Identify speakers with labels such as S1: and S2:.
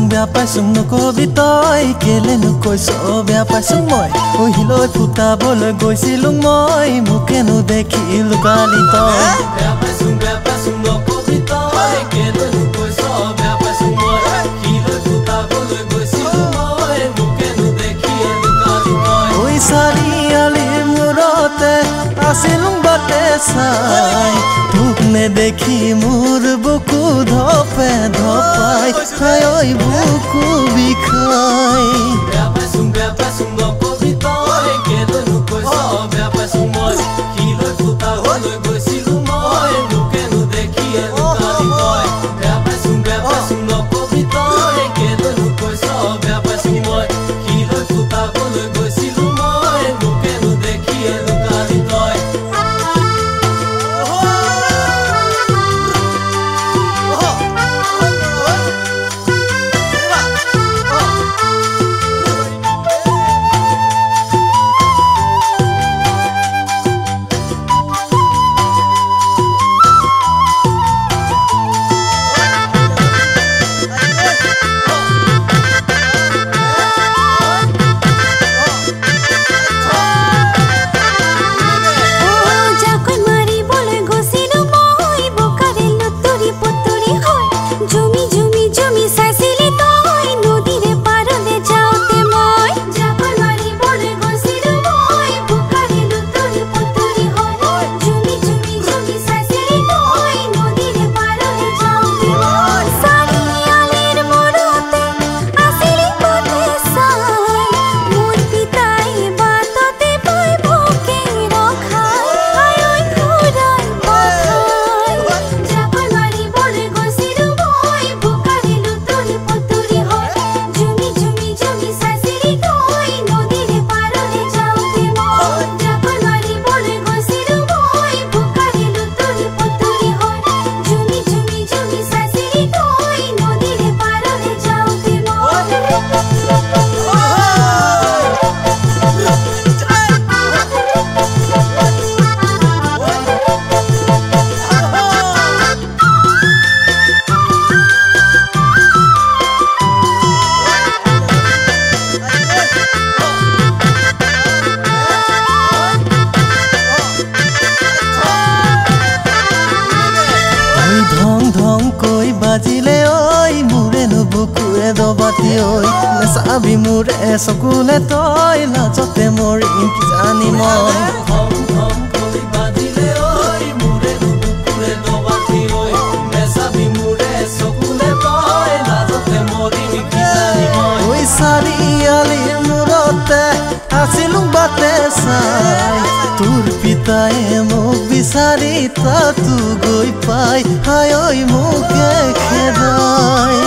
S1: বেয়া পাইছোঁ নকবি তই কেলে নকৈছ বেয়া পাইছোঁ মই পহিলৈ ফুটাবলৈ গৈছিলোঁ মই মোকেনো দেখি লুকালি তই বেয়া পাইছোঁ নকবি তই কেলে নকৈছ বেয়া পাইছোঁ মই পহিলৈ ফুটাবলৈ গৈছিলোঁ মই মোকেনো দেখি লুকালি তই ঐ চাৰিআলিৰ মূৰতে আছিলোঁ বাটে চাই তোক নেদেখি মোৰ বুকু ধপে ধপাই খাই বুকু বিষাই বেয়া পাইছোঁ নকবি তই কেলে নকৈছ বেয়া পাইছোঁ মই পহিলৈ ফুটাবলৈ গৈছিলোঁ মই মোকেনো দেখি লুকালি তই বেয়া পাইছোঁ নকবি তই কেলে নকৈছ বেয়া পাইছোঁ মই পহিলৈ ফুটাবলৈ গৈছিলোঁ মই মোকেনো দেখি লুকালি তই বাজিলে ঐ মোৰেনো বুকুৱে দবাতি ঐ নেচাবি মোৰে চকুলে তই লাজতে মৰিম কি জানি মই বাজিলে ঐ মোৰেনো বুকুৱে দবাতি ঐ নেচাবি মোৰে চকুলে তই লাজতে মৰিম কি জানি মই ঐ চাৰিআলিৰ মূৰতে আছিলোঁ বাটে চাই তোৰ পিতায়ে মোক বিচাৰি তাতো গৈ পাই হাই ঐ মোকে খেদাই